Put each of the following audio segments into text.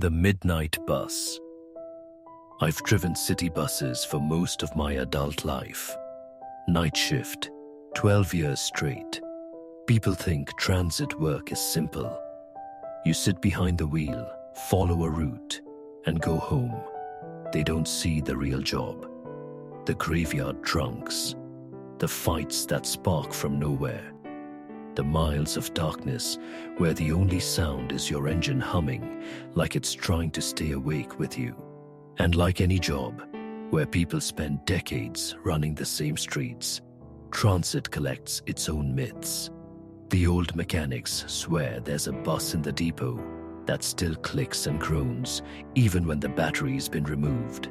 The midnight bus. I've driven city buses for most of my adult life. Night shift, 12 years straight. People think transit work is simple. You sit behind the wheel, follow a route, and go home. They don't see the real job. The graveyard drunks, the fights that spark from nowhere, the miles of darkness where the only sound is your engine humming like it's trying to stay awake with you. And like any job, where people spend decades running the same streets, transit collects its own myths. The old mechanics swear there's a bus in the depot that still clicks and groans even when the battery's been removed.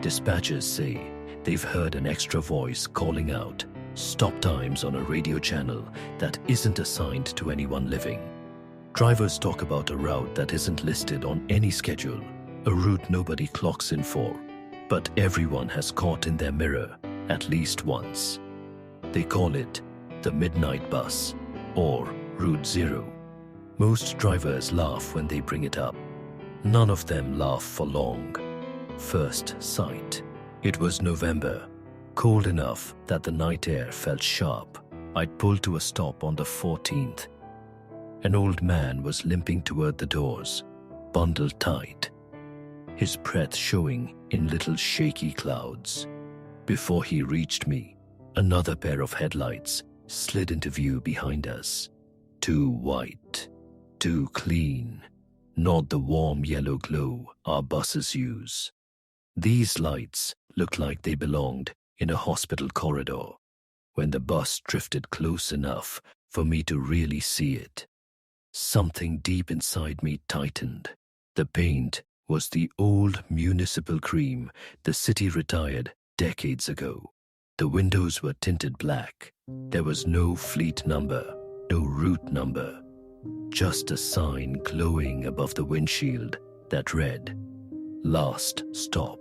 Dispatchers say they've heard an extra voice calling out stop times on a radio channel that isn't assigned to anyone living. Drivers talk about a route that isn't listed on any schedule, a route nobody clocks in for, but everyone has caught in their mirror at least once. They call it the midnight bus or Route Zero. Most drivers laugh when they bring it up. None of them laugh for long. First sight. It was November, cold enough that the night air felt sharp. I'd pulled to a stop on the 14th. An old man was limping toward the doors, bundled tight, his breath showing in little shaky clouds. Before he reached me, another pair of headlights slid into view behind us. Too white, too clean, not the warm yellow glow our buses use. These lights looked like they belonged in a hospital corridor when the bus drifted close enough for me to really see it. Something deep inside me tightened. The paint was the old municipal cream the city retired decades ago. The windows were tinted black. There was no fleet number, no route number, just a sign glowing above the windshield that read, "Last stop."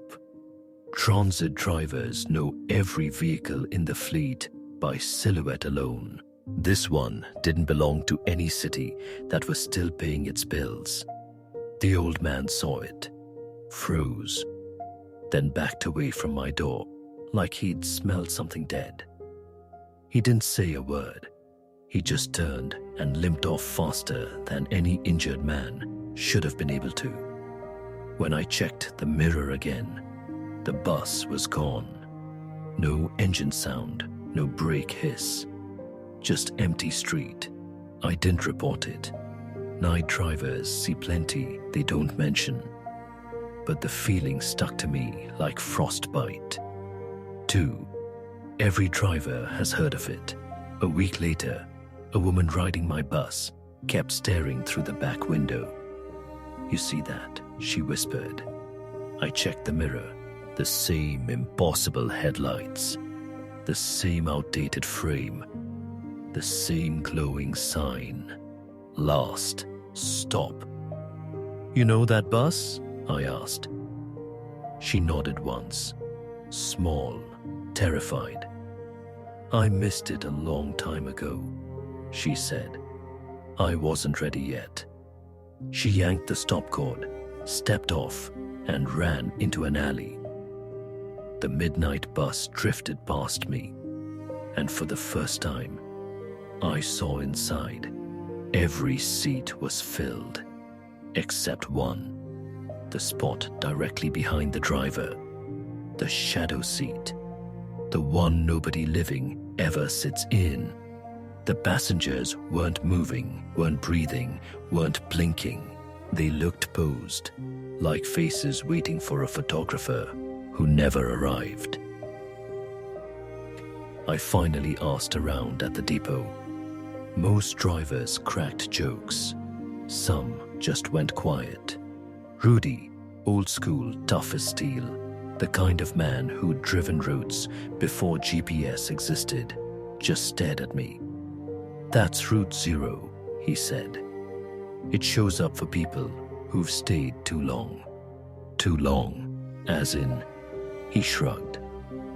Transit drivers know every vehicle in the fleet by silhouette alone. This one didn't belong to any city that was still paying its bills. The old man saw it, froze, then backed away from my door like he'd smelled something dead. He didn't say a word. He just turned and limped off faster than any injured man should have been able to. When I checked the mirror again, the bus was gone. No engine sound, no brake hiss, just empty street. I didn't report it. Night drivers see plenty they don't mention, but the feeling stuck to me like frostbite. 2. Every driver has heard of it. A week later, a woman riding my bus kept staring through the back window. "You see that?" she whispered. I checked the mirror. The same impossible headlights, the same outdated frame, the same glowing sign. "Last stop." "You know that bus?" I asked. She nodded once, small, terrified. "I missed it a long time ago," she said. I wasn't ready yet. She yanked the stop cord, stepped off, and ran into an alley. The midnight bus drifted past me, and for the first time, I saw inside. Every seat was filled, except one, the spot directly behind the driver, the shadow seat, the one nobody living ever sits in. The passengers weren't moving, weren't breathing, weren't blinking. They looked posed, like faces waiting for a photographer who never arrived. I finally asked around at the depot. Most drivers cracked jokes. Some just went quiet. Rudy, old school, tough as steel, the kind of man who'd driven routes before GPS existed, just stared at me. "That's Route Zero," he said. "It shows up for people who've stayed too long." Too long, as in, he shrugged,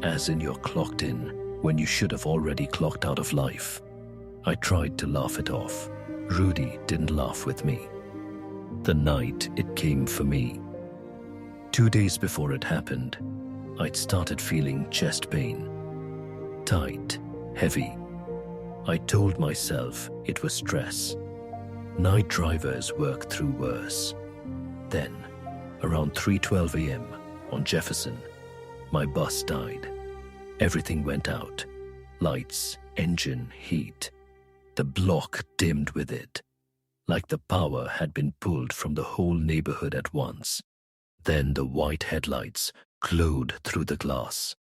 as in you're clocked in when you should have already clocked out of life. I tried to laugh it off. Rudy didn't laugh with me. the night it came for me. 2 days before it happened, I'd started feeling chest pain. Tight, heavy. I told myself it was stress. Night drivers work through worse. Then, around 3:12 a.m. on Jefferson, my bus died. Everything went out. Lights, engine, heat. The block dimmed with it, like the power had been pulled from the whole neighborhood at once. Then the white headlights glowed through the glass.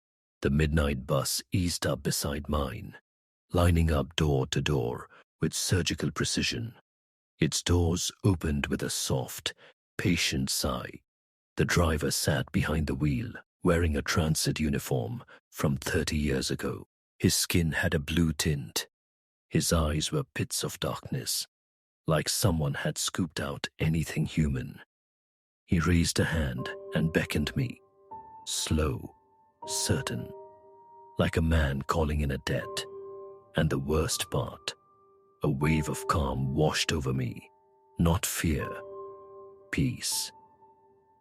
The midnight bus eased up beside mine, lining up door to door with surgical precision. Its doors opened with a soft, patient sigh. The driver sat behind the wheel, wearing a transit uniform from 30 years ago. His skin had a blue tint. His eyes were pits of darkness, like someone had scooped out anything human. He raised a hand and beckoned me, slow, certain, like a man calling in a debt. And the worst part, a wave of calm washed over me, not fear, peace.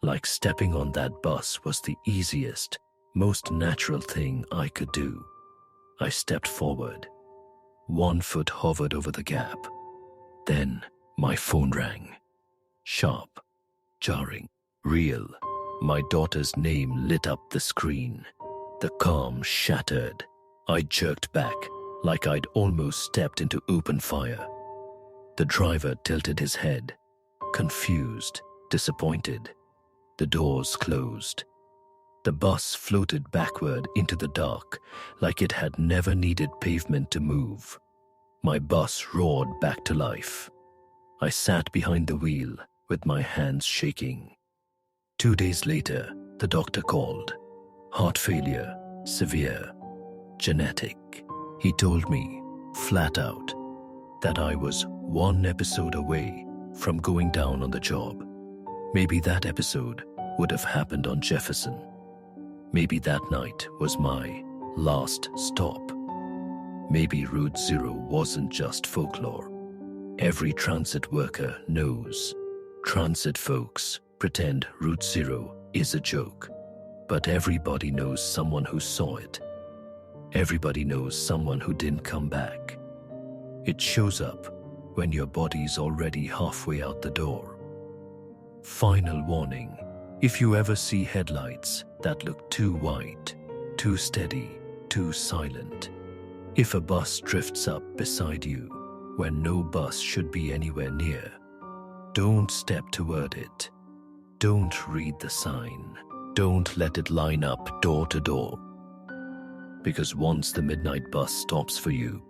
Like stepping on that bus was the easiest, most natural thing I could do. I stepped forward. 1 foot hovered over the gap. Then my phone rang. Sharp, jarring, real. My daughter's name lit up the screen. The calm shattered. I jerked back, like I'd almost stepped into open fire. The driver tilted his head, confused, disappointed. The doors closed. The bus floated backward into the dark, like it had never needed pavement to move. My bus roared back to life. I sat behind the wheel with my hands shaking. 2 days later, the doctor called. Heart failure, severe, genetic. He told me, flat out, that I was 1 episode away from going down on the job. Maybe that episode would have happened on Jefferson. Maybe that night was my last stop. Maybe Route Zero wasn't just folklore. Every transit worker knows. Transit folks pretend Route Zero is a joke. But everybody knows someone who saw it. Everybody knows someone who didn't come back. It shows up when your body's already halfway out the door. Final warning. If you ever see headlights that look too white, too steady, too silent, if a bus drifts up beside you when no bus should be anywhere near, don't step toward it. Don't read the sign. Don't let it line up door to door. Because once the midnight bus stops for you,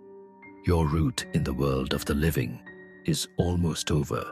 your route in the world of the living is almost over.